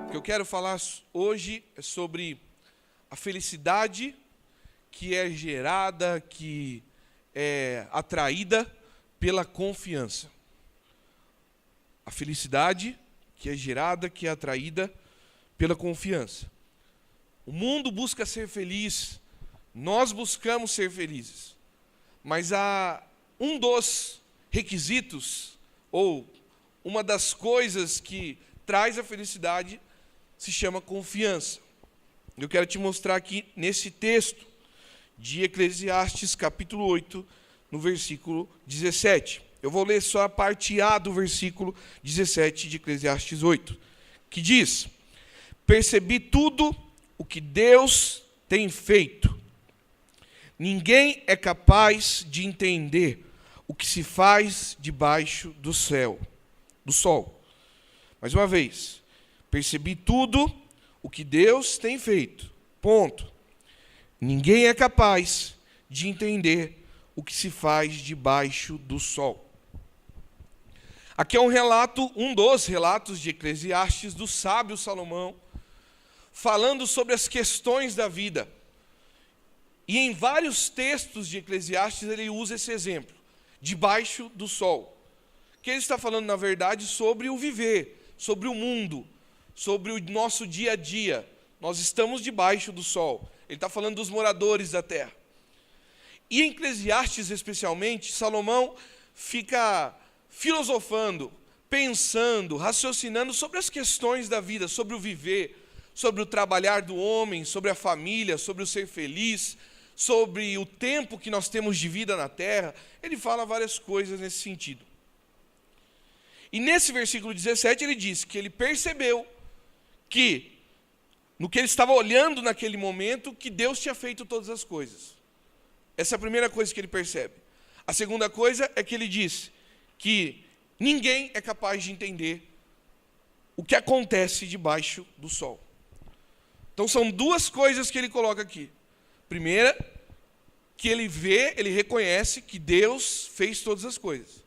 O que eu quero falar hoje é sobre a felicidade que é gerada, que é atraída pela confiança. A felicidade que é gerada, que é atraída pela confiança. O mundo busca ser feliz, nós buscamos ser felizes. Mas há um dos requisitos, ou uma das coisas que traz a felicidade, se chama confiança. Eu quero te mostrar aqui nesse texto de Eclesiastes, capítulo 8, no versículo 17. Eu vou ler só a parte A do versículo 17 de Eclesiastes 8, que diz: percebi tudo o que Deus tem feito. Ninguém é capaz de entender o que se faz debaixo do sol. Mais uma vez, percebi tudo o que Deus tem feito. Ponto. Ninguém é capaz de entender o que se faz debaixo do sol. Aqui é um dos relatos de Eclesiastes do sábio Salomão, falando sobre as questões da vida. E em vários textos de Eclesiastes ele usa esse exemplo, debaixo do sol. Que ele está falando, na verdade, sobre o viver, sobre o mundo, sobre o nosso dia a dia. Nós estamos debaixo do sol. Ele está falando dos moradores da terra. E em Eclesiastes, especialmente, Salomão fica filosofando, pensando, raciocinando sobre as questões da vida, sobre o viver, sobre o trabalhar do homem, sobre a família, sobre o ser feliz, sobre o tempo que nós temos de vida na terra. Ele fala várias coisas nesse sentido. E nesse versículo 17 ele diz que ele percebeu que, no que ele estava olhando naquele momento, que Deus tinha feito todas as coisas. Essa é a primeira coisa que ele percebe. A segunda coisa é que ele diz que ninguém é capaz de entender o que acontece debaixo do sol. Então são duas coisas que ele coloca aqui. Primeira, que ele vê, ele reconhece que Deus fez todas as coisas.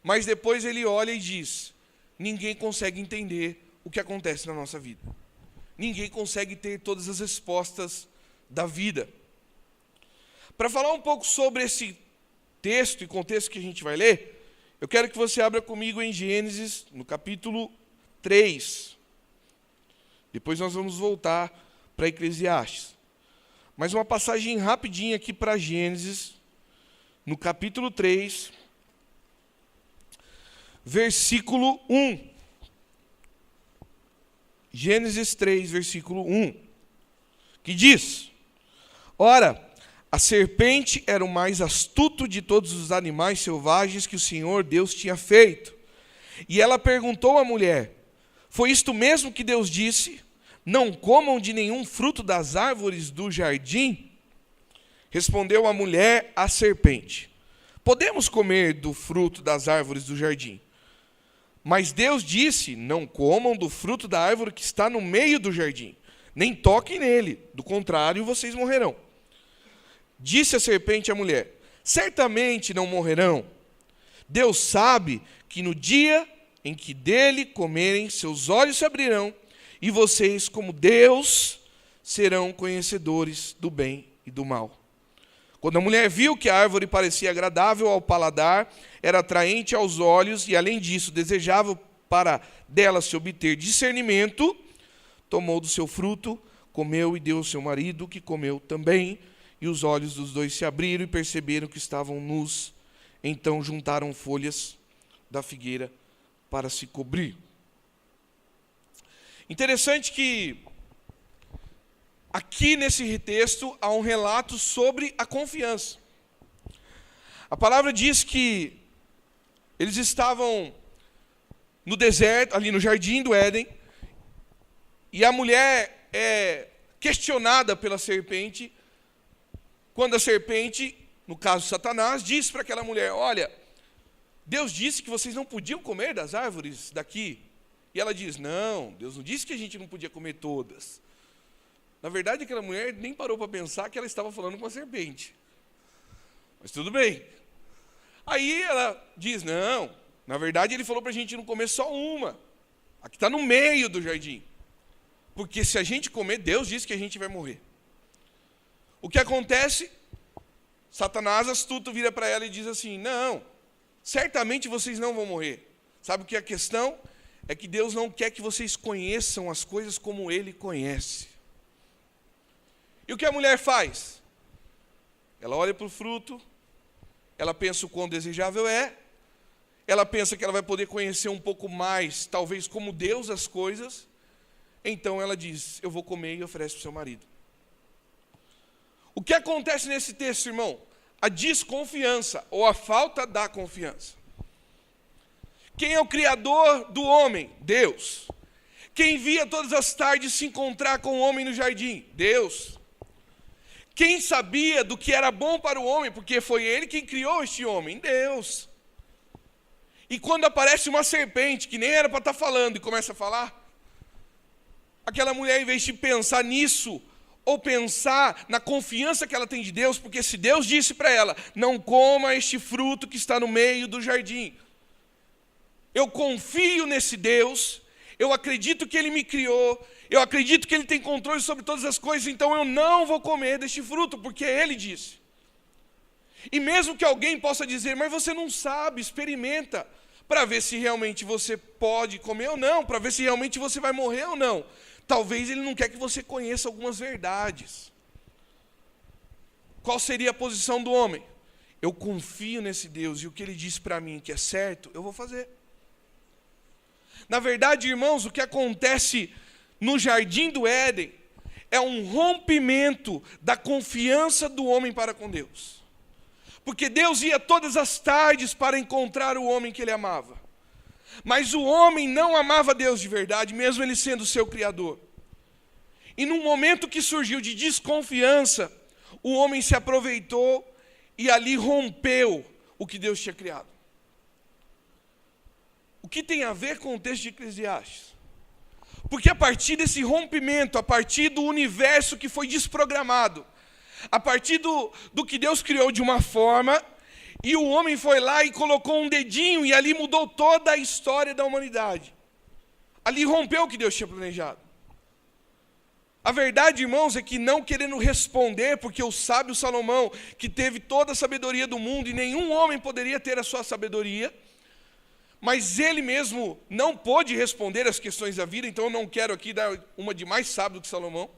Mas depois ele olha e diz: ninguém consegue entender o que acontece na nossa vida. Ninguém consegue ter todas as respostas da vida. Para falar um pouco sobre esse texto e contexto que a gente vai ler, eu quero que você abra comigo em Gênesis, no capítulo 3. Depois nós vamos voltar para Eclesiastes. Mas uma passagem rapidinha aqui para Gênesis, no capítulo 3, versículo 1. Gênesis 3, versículo 1, que diz: ora, a serpente era o mais astuto de todos os animais selvagens que o Senhor Deus tinha feito. E ela perguntou à mulher: foi isto mesmo que Deus disse? Não comam de nenhum fruto das árvores do jardim? Respondeu a mulher à serpente: podemos comer do fruto das árvores do jardim. Mas Deus disse: não comam do fruto da árvore que está no meio do jardim, nem toquem nele, do contrário vocês morrerão. Disse a serpente à mulher: certamente não morrerão. Deus sabe que no dia em que dele comerem, seus olhos se abrirão, e vocês, como Deus, serão conhecedores do bem e do mal. Quando a mulher viu que a árvore parecia agradável ao paladar, era atraente aos olhos, e além disso desejável para dela se obter discernimento, tomou do seu fruto, comeu e deu ao seu marido, que comeu também. E os olhos dos dois se abriram e perceberam que estavam nus. Então juntaram folhas da figueira para se cobrir. Interessante que aqui nesse texto há um relato sobre a confiança. A palavra diz que eles estavam no deserto, ali no jardim do Éden, e a mulher é questionada pela serpente, quando a serpente, no caso Satanás, diz para aquela mulher: olha, Deus disse que vocês não podiam comer das árvores daqui. E ela diz: não, Deus não disse que a gente não podia comer todas. Na verdade, aquela mulher nem parou para pensar que ela estava falando com a serpente. Mas tudo bem. Aí ela diz: não, na verdade ele falou para a gente não comer só uma. Aqui está no meio do jardim. Porque se a gente comer, Deus disse que a gente vai morrer. O que acontece? Satanás astuto vira para ela e diz assim: não, certamente vocês não vão morrer. Sabe o que é a questão? É que Deus não quer que vocês conheçam as coisas como Ele conhece. E o que a mulher faz? Ela olha para o fruto, ela pensa o quão desejável é, ela pensa que ela vai poder conhecer um pouco mais, talvez como Deus, as coisas. Então ela diz: eu vou comer, e oferece para o seu marido. O que acontece nesse texto, irmão? A desconfiança, ou a falta da confiança. Quem é o criador do homem? Deus. Quem via todas as tardes se encontrar com o homem no jardim? Deus. Quem sabia do que era bom para o homem, porque foi ele quem criou este homem? Deus. E quando aparece uma serpente, que nem era para estar falando, e começa a falar, aquela mulher, em vez de pensar nisso, ou pensar na confiança que ela tem de Deus, porque se Deus disse para ela: não coma este fruto que está no meio do jardim, eu confio nesse Deus, eu acredito que Ele me criou, eu acredito que Ele tem controle sobre todas as coisas, então eu não vou comer deste fruto, porque Ele disse. E mesmo que alguém possa dizer: mas você não sabe, experimenta, para ver se realmente você pode comer ou não, para ver se realmente você vai morrer ou não. Talvez Ele não quer que você conheça algumas verdades. Qual seria a posição do homem? Eu confio nesse Deus, e o que Ele diz para mim que é certo, eu vou fazer. Na verdade, irmãos, o que acontece no jardim do Éden é um rompimento da confiança do homem para com Deus. Porque Deus ia todas as tardes para encontrar o homem que Ele amava. Mas o homem não amava Deus de verdade, mesmo Ele sendo seu Criador. E num momento que surgiu de desconfiança, o homem se aproveitou e ali rompeu o que Deus tinha criado. O que tem a ver com o texto de Eclesiastes? Porque a partir desse rompimento, a partir do universo que foi desprogramado, a partir do que Deus criou de uma forma, e o homem foi lá e colocou um dedinho, e ali mudou toda a história da humanidade. Ali rompeu o que Deus tinha planejado. A verdade, irmãos, é que não querendo responder, porque o sábio Salomão, que teve toda a sabedoria do mundo, e nenhum homem poderia ter a sua sabedoria, mas ele mesmo não pôde responder as questões da vida, então eu não quero aqui dar uma de mais sábio do que Salomão.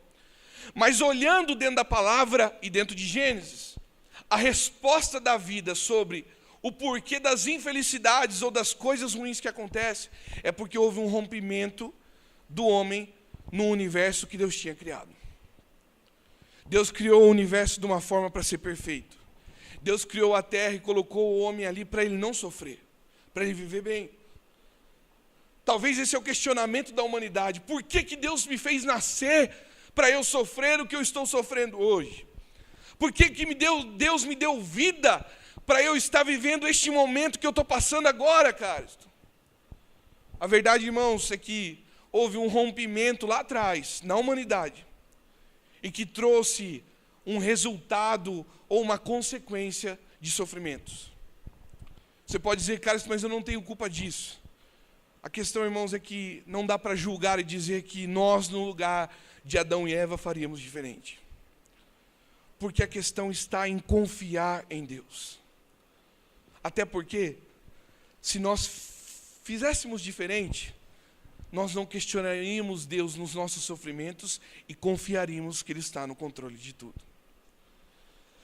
Mas olhando dentro da palavra e dentro de Gênesis, a resposta da vida sobre o porquê das infelicidades ou das coisas ruins que acontecem é porque houve um rompimento do homem no universo que Deus tinha criado. Deus criou o universo de uma forma para ser perfeito. Deus criou a terra e colocou o homem ali para ele não sofrer, para ele viver bem. Talvez esse é o questionamento da humanidade. Por que Deus me fez nascer para eu sofrer o que eu estou sofrendo hoje? Por que Deus me deu vida para eu estar vivendo este momento que eu estou passando agora, cara? A verdade, irmãos, é que houve um rompimento lá atrás, na humanidade, e que trouxe um resultado ou uma consequência de sofrimentos. Você pode dizer: cara, mas eu não tenho culpa disso. A questão, irmãos, é que não dá para julgar e dizer que nós, no lugar de Adão e Eva, faríamos diferente. Porque a questão está em confiar em Deus. Até porque, se nós fizéssemos diferente, nós não questionaríamos Deus nos nossos sofrimentos e confiaríamos que Ele está no controle de tudo.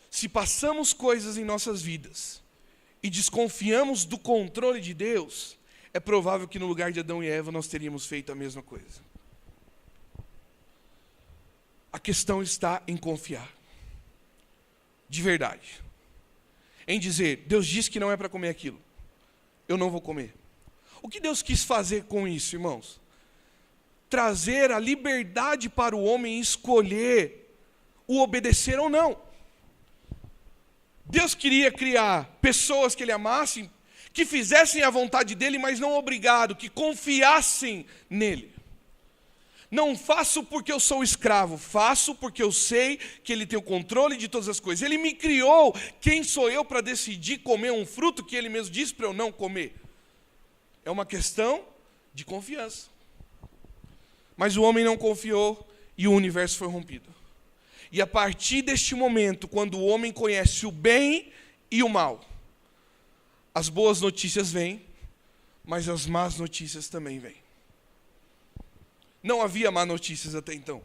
Se passamos coisas em nossas vidas e desconfiamos do controle de Deus, é provável que no lugar de Adão e Eva nós teríamos feito a mesma coisa. A questão está em confiar. De verdade. Em dizer: Deus disse que não é para comer aquilo, eu não vou comer. O que Deus quis fazer com isso, irmãos? Trazer a liberdade para o homem escolher o obedecer ou não. Deus queria criar pessoas que Ele amasse, que fizessem a vontade dEle, mas não obrigado, que confiassem nele. Não faço porque eu sou escravo, faço porque eu sei que Ele tem o controle de todas as coisas. Ele me criou, quem sou eu para decidir comer um fruto que Ele mesmo disse para eu não comer? É uma questão de confiança. Mas o homem não confiou e o universo foi rompido. E a partir deste momento, quando o homem conhece o bem e o mal, as boas notícias vêm, mas as más notícias também vêm. Não havia más notícias até então.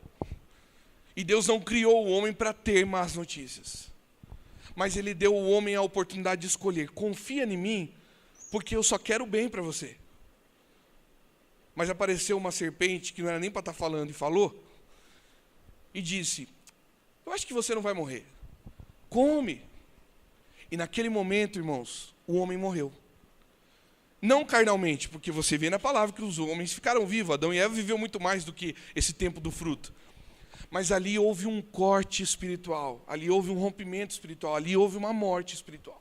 E Deus não criou o homem para ter más notícias. Mas Ele deu ao homem a oportunidade de escolher. Confia em mim, porque eu só quero o bem para você. Mas apareceu uma serpente, que não era nem para estar falando, e falou, e disse, eu acho que você não vai morrer. Come. E naquele momento, irmãos, o homem morreu. Não carnalmente, porque você vê na palavra que os homens ficaram vivos. Adão e Eva viveu muito mais do que esse tempo do fruto. Mas ali houve um corte espiritual, ali houve um rompimento espiritual, ali houve uma morte espiritual.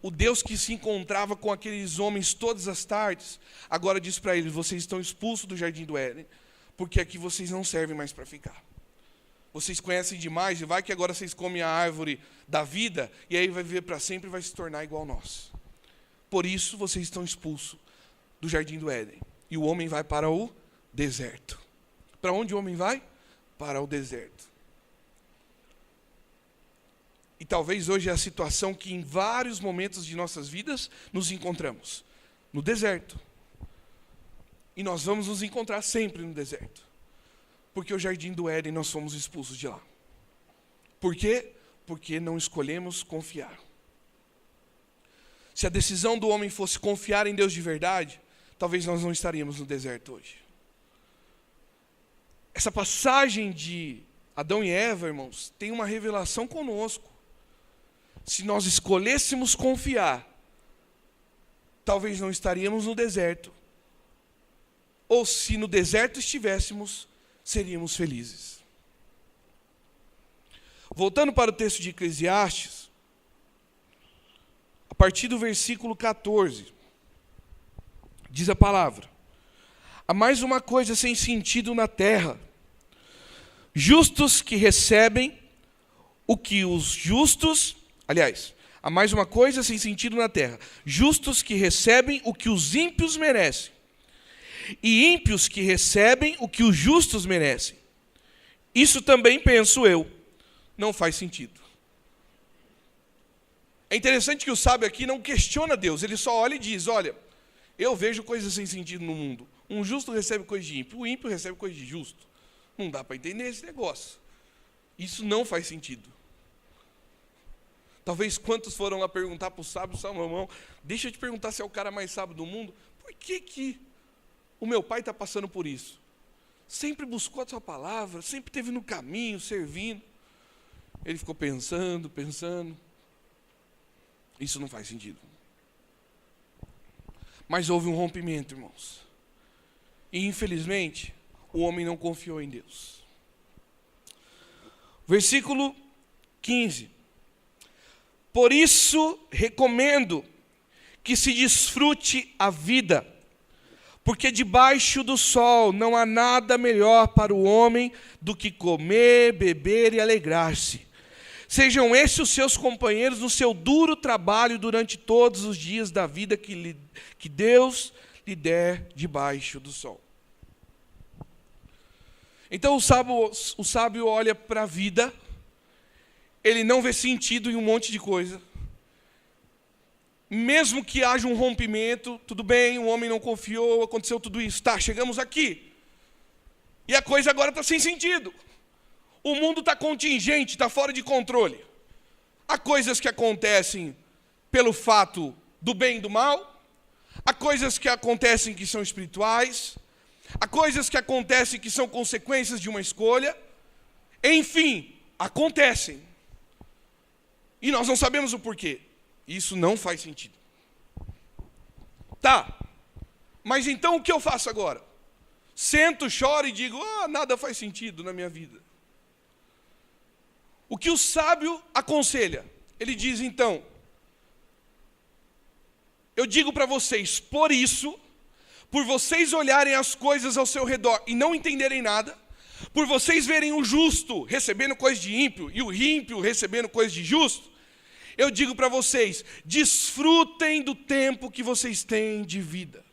O Deus que se encontrava com aqueles homens todas as tardes, agora diz para eles, vocês estão expulsos do jardim do Éden, porque aqui vocês não servem mais para ficar. Vocês conhecem demais, e vai que agora vocês comem a árvore da vida, e aí vai viver para sempre e vai se tornar igual a nós. Por isso vocês estão expulsos do jardim do Éden. E o homem vai para o deserto. Para onde o homem vai? Para o deserto. E talvez hoje é a situação que em vários momentos de nossas vidas nos encontramos. No deserto. E nós vamos nos encontrar sempre no deserto. Porque o jardim do Éden nós fomos expulsos de lá. Por quê? Porque não escolhemos confiar. Se a decisão do homem fosse confiar em Deus de verdade, talvez nós não estaríamos no deserto hoje. Essa passagem de Adão e Eva, irmãos, tem uma revelação conosco. Se nós escolhêssemos confiar, talvez não estaríamos no deserto. Ou se no deserto estivéssemos, seríamos felizes. Voltando para o texto de Eclesiastes, a partir do versículo 14, diz a palavra: há mais uma coisa sem sentido na terra, justos que recebem o que os justos... há mais uma coisa sem sentido na terra, justos que recebem o que os ímpios merecem, e ímpios que recebem o que os justos merecem. Isso também, penso eu, não faz sentido. É interessante que o sábio aqui não questiona Deus, ele só olha e diz, olha, eu vejo coisas sem sentido no mundo. Um justo recebe coisa de ímpio, o ímpio recebe coisa de justo. Não dá para entender esse negócio. Isso não faz sentido. Talvez quantos foram lá perguntar para o sábio Salomão, deixa eu te perguntar se é o cara mais sábio do mundo, por que o meu pai está passando por isso? Sempre buscou a sua palavra, sempre esteve no caminho, servindo. Ele ficou pensando. Isso não faz sentido. Mas houve um rompimento, irmãos. E infelizmente, o homem não confiou em Deus. Versículo 15. Por isso recomendo que se desfrute a vida, porque debaixo do sol não há nada melhor para o homem do que comer, beber e alegrar-se. Sejam esses os seus companheiros no seu duro trabalho durante todos os dias da vida que Deus lhe der debaixo do sol. Então o sábio olha para a vida, ele não vê sentido em um monte de coisa. Mesmo que haja um rompimento, tudo bem, o homem não confiou, aconteceu tudo isso. Tá, chegamos aqui. E a coisa agora está sem sentido. O mundo está contingente, está fora de controle. Há coisas que acontecem pelo fato do bem e do mal. Há coisas que acontecem que são espirituais. Há coisas que acontecem que são consequências de uma escolha. Enfim, acontecem. E nós não sabemos o porquê. Isso não faz sentido. Tá, mas então o que eu faço agora? Sento, choro e digo, nada faz sentido na minha vida. O que o sábio aconselha? Ele diz, então, eu digo para vocês, por isso, por vocês olharem as coisas ao seu redor e não entenderem nada, por vocês verem o justo recebendo coisa de ímpio e o ímpio recebendo coisa de justo, eu digo para vocês, desfrutem do tempo que vocês têm de vida.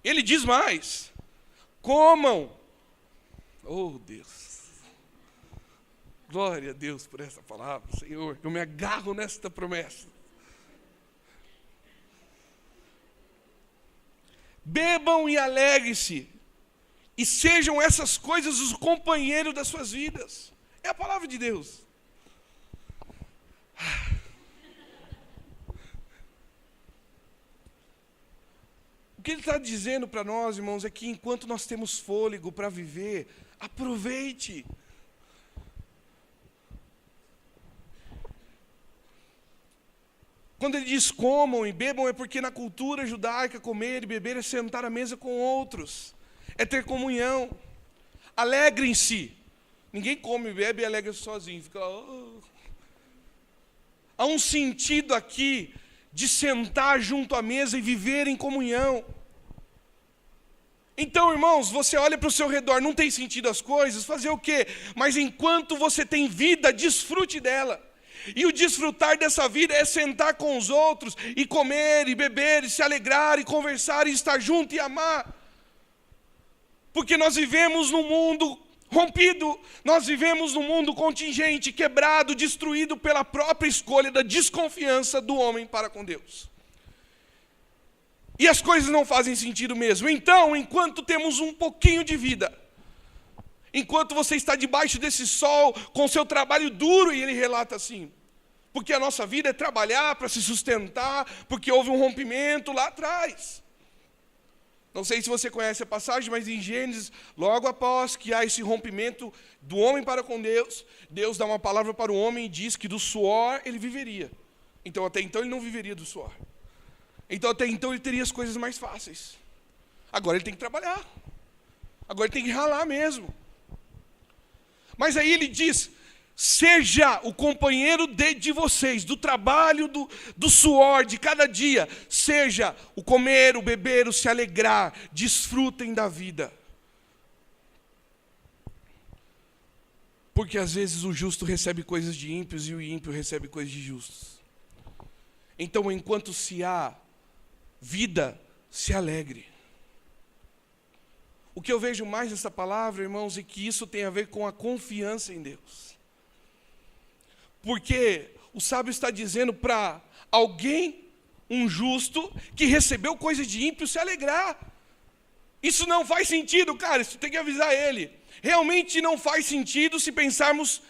Ele diz mais: comam. Oh, Deus. Glória a Deus por essa palavra, Senhor. Eu me agarro nesta promessa. Bebam e alegrem-se, e sejam essas coisas os companheiros das suas vidas. É a palavra de Deus. O que ele está dizendo para nós, irmãos, é que enquanto nós temos fôlego para viver, aproveite. Quando ele diz comam e bebam, é porque na cultura judaica comer e beber é sentar à mesa com outros, é ter comunhão. Alegrem-se. Ninguém come, bebe e alegra sozinho. Fica lá, oh. Há um sentido aqui de sentar junto à mesa e viver em comunhão. Então, irmãos, você olha para o seu redor, não tem sentido as coisas, fazer o quê? Mas enquanto você tem vida, desfrute dela. E o desfrutar dessa vida é sentar com os outros e comer e beber e se alegrar e conversar e estar junto e amar. Porque nós vivemos num mundo rompido, nós vivemos num mundo contingente, quebrado, destruído pela própria escolha da desconfiança do homem para com Deus. E as coisas não fazem sentido mesmo. Então, enquanto temos um pouquinho de vida, enquanto você está debaixo desse sol, com seu trabalho duro, e ele relata assim, porque a nossa vida é trabalhar para se sustentar, porque houve um rompimento lá atrás. Não sei se você conhece a passagem, mas em Gênesis, logo após que há esse rompimento do homem para com Deus, Deus dá uma palavra para o homem e diz que do suor ele viveria. Então, até então, ele não viveria do suor. Então, até então, ele teria as coisas mais fáceis. Agora ele tem que trabalhar. Agora ele tem que ralar mesmo. Mas aí ele diz, seja o companheiro de vocês, do trabalho, do suor de cada dia, seja o comer, o beber, o se alegrar, desfrutem da vida. Porque às vezes o justo recebe coisas de ímpios e o ímpio recebe coisas de justos. Então, enquanto se há vida, se alegre. O que eu vejo mais nessa palavra, irmãos, é que isso tem a ver com a confiança em Deus. Porque o sábio está dizendo para alguém, um justo, que recebeu coisas de ímpio, se alegrar. Isso não faz sentido, cara, isso tem que avisar ele. Realmente não faz sentido se pensarmos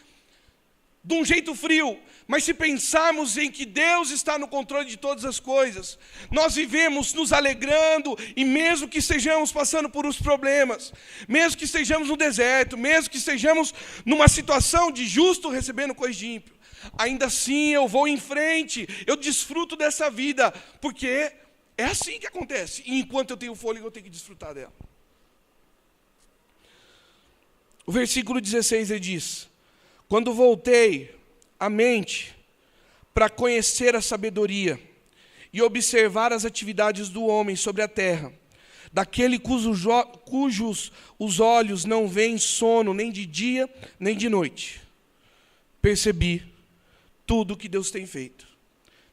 de um jeito frio, mas se pensarmos em que Deus está no controle de todas as coisas, nós vivemos nos alegrando, e mesmo que estejamos passando por os problemas, mesmo que estejamos no deserto, mesmo que estejamos numa situação de justo recebendo coisa de ímpio, ainda assim eu vou em frente, eu desfruto dessa vida, porque é assim que acontece, e enquanto eu tenho fôlego eu tenho que desfrutar dela. O versículo 16 ele diz, quando voltei a mente para conhecer a sabedoria e observar as atividades do homem sobre a terra, daquele cujos os olhos não veem sono nem de dia nem de noite, percebi tudo o que Deus tem feito.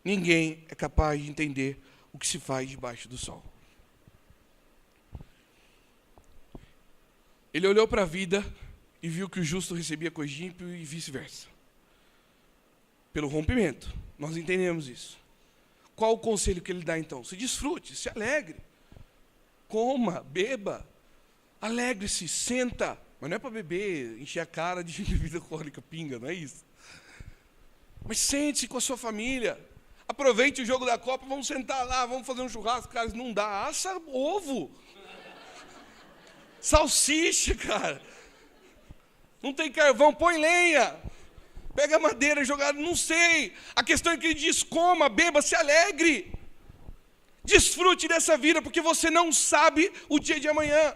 Ninguém é capaz de entender o que se faz debaixo do sol. Ele olhou para a vida e viu que o justo recebia coisa de ímpio e vice-versa. Pelo rompimento, nós entendemos isso. Qual o conselho que ele dá então? Se desfrute, se alegre. Coma, beba, alegre-se, senta. Mas não é para beber, encher a cara de bebida alcoólica, pinga, não é isso. Mas sente-se com a sua família. Aproveite o jogo da Copa, vamos sentar lá, vamos fazer um churrasco. Cara, não dá, assa ovo. Salsicha, cara. Não tem carvão, põe lenha. Pega madeira jogada, não sei. A questão é que ele diz, coma, beba, se alegre. Desfrute dessa vida, porque você não sabe o dia de amanhã.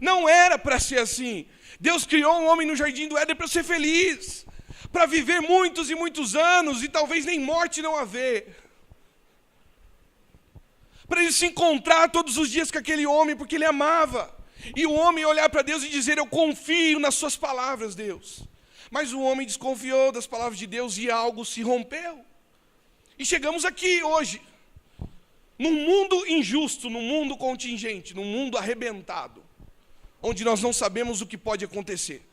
Não era para ser assim. Deus criou um homem no jardim do Éden para ser feliz. Para viver muitos e muitos anos, e talvez nem morte não haver. Para ele se encontrar todos os dias com aquele homem, porque ele amava. E o homem olhar para Deus e dizer, eu confio nas suas palavras, Deus. Mas o homem desconfiou das palavras de Deus e algo se rompeu. E chegamos aqui hoje. Num mundo injusto, num mundo contingente, num mundo arrebentado, onde nós não sabemos o que pode acontecer,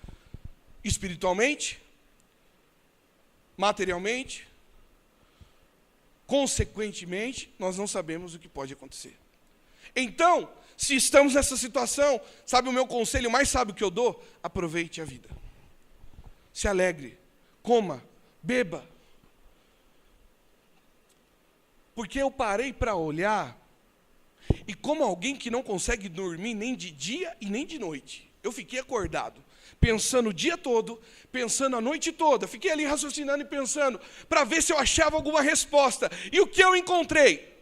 espiritualmente, materialmente, consequentemente, nós não sabemos o que pode acontecer. Então, se estamos nessa situação, sabe o meu conselho mais sábio que eu dou? Aproveite a vida. Se alegre, coma, beba. Porque eu parei para olhar, e como alguém que não consegue dormir nem de dia e nem de noite, eu fiquei acordado, pensando o dia todo, pensando a noite toda, fiquei ali raciocinando e pensando, para ver se eu achava alguma resposta. E o que eu encontrei?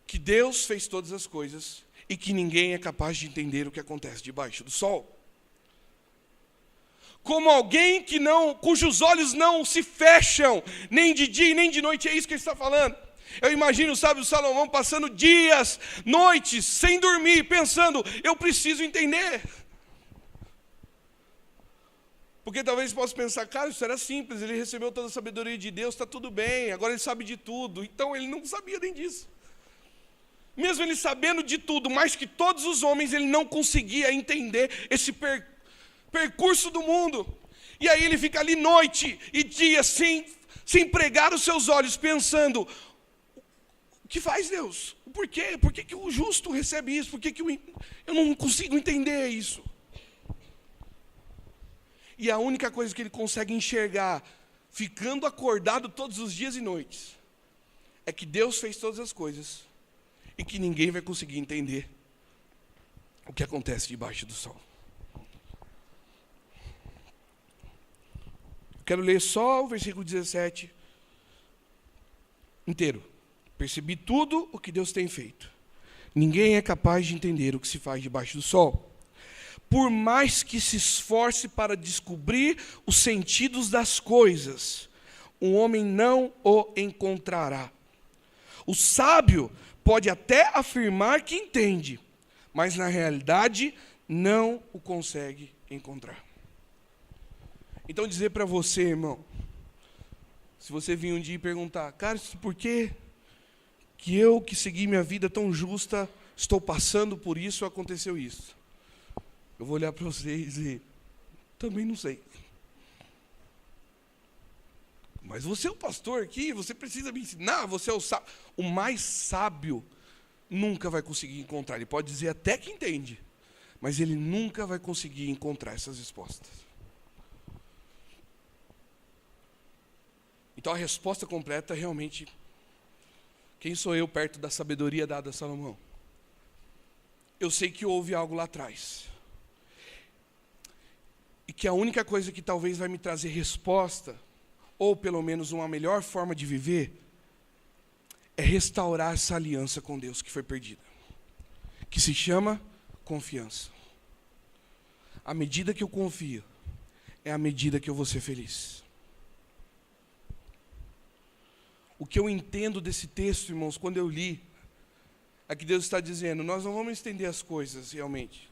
Que Deus fez todas as coisas, e que ninguém é capaz de entender o que acontece debaixo do sol. Como alguém cujos olhos não se fecham, nem de dia e nem de noite, é isso que ele está falando. Eu imagino o sábio Salomão passando dias, noites, sem dormir, pensando, eu preciso entender. Porque talvez possa pensar, cara, isso era simples, ele recebeu toda a sabedoria de Deus, está tudo bem, agora ele sabe de tudo. Então ele não sabia nem disso. Mesmo ele sabendo de tudo, mais que todos os homens, ele não conseguia entender esse percurso do mundo. E aí ele fica ali noite e dia sem pregar os seus olhos, pensando, o que faz Deus? O porquê? Por que que o justo recebe isso? Por que que eu não consigo entender isso? E a única coisa que ele consegue enxergar, ficando acordado todos os dias e noites, é que Deus fez todas as coisas e que ninguém vai conseguir entender o que acontece debaixo do sol. Quero ler só o versículo 17 inteiro. Percebi tudo o que Deus tem feito. Ninguém é capaz de entender o que se faz debaixo do sol. Por mais que se esforce para descobrir os sentidos das coisas, o homem não o encontrará. O sábio pode até afirmar que entende, mas na realidade não o consegue encontrar. Então dizer para você, irmão, se você vir um dia e perguntar, cara, por que eu que segui minha vida tão justa, estou passando por isso, aconteceu isso? Eu vou olhar para vocês e também não sei. Mas você é o pastor aqui, você precisa me ensinar, você é o sábio. O mais sábio nunca vai conseguir encontrar. Ele pode dizer até que entende, mas ele nunca vai conseguir encontrar essas respostas. Então a resposta completa realmente, quem sou eu perto da sabedoria dada a Salomão? Eu sei que houve algo lá atrás. E que a única coisa que talvez vai me trazer resposta, ou pelo menos uma melhor forma de viver, é restaurar essa aliança com Deus que foi perdida. Que se chama confiança. À medida que eu confio, é à medida que eu vou ser feliz. O que eu entendo desse texto, irmãos, quando eu li, é que Deus está dizendo, nós não vamos estender as coisas realmente.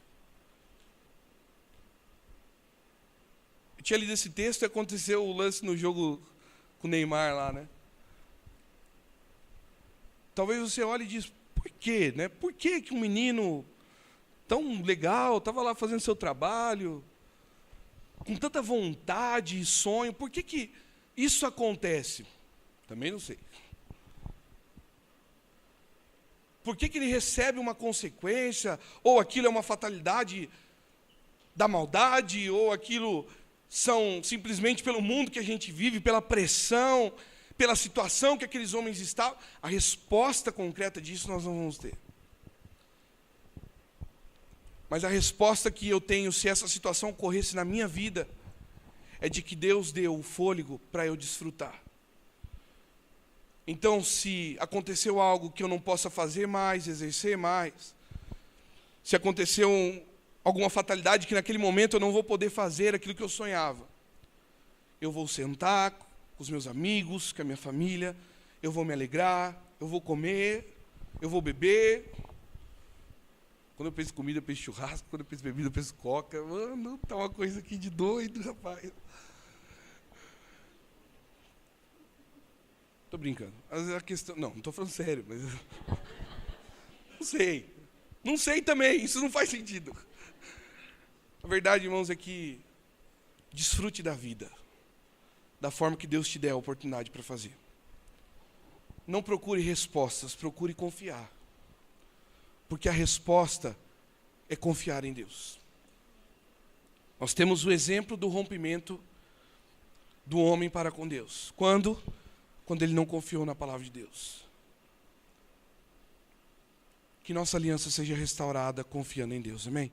Eu tinha lido esse texto e aconteceu o lance no jogo com o Neymar lá, né? Talvez você olhe e diz, por quê, né? Por que que um menino tão legal, estava lá fazendo seu trabalho, com tanta vontade e sonho, por que que isso acontece? Também não sei. Por que que ele recebe uma consequência, ou aquilo é uma fatalidade da maldade, ou aquilo são simplesmente pelo mundo que a gente vive, pela pressão, pela situação que aqueles homens estavam? A resposta concreta disso nós não vamos ter. Mas a resposta que eu tenho, se essa situação ocorresse na minha vida, é de que Deus deu o fôlego para eu desfrutar. Então, se aconteceu algo que eu não possa fazer mais, exercer mais, se aconteceu alguma fatalidade que naquele momento eu não vou poder fazer aquilo que eu sonhava, eu vou sentar com os meus amigos, com a minha família, eu vou me alegrar, eu vou comer, eu vou beber. Quando eu penso em comida, eu penso em churrasco, quando eu penso em bebida, eu penso em coca. Mano, tá uma coisa aqui de doido, rapaz. Tô brincando. A questão, não estou falando sério, mas não sei. Não sei também, isso não faz sentido. A verdade, irmãos, é que desfrute da vida, da forma que Deus te der a oportunidade para fazer. Não procure respostas, procure confiar. Porque a resposta é confiar em Deus. Nós temos o exemplo do rompimento do homem para com Deus. Quando ele não confiou na palavra de Deus. Que nossa aliança seja restaurada confiando em Deus. Amém?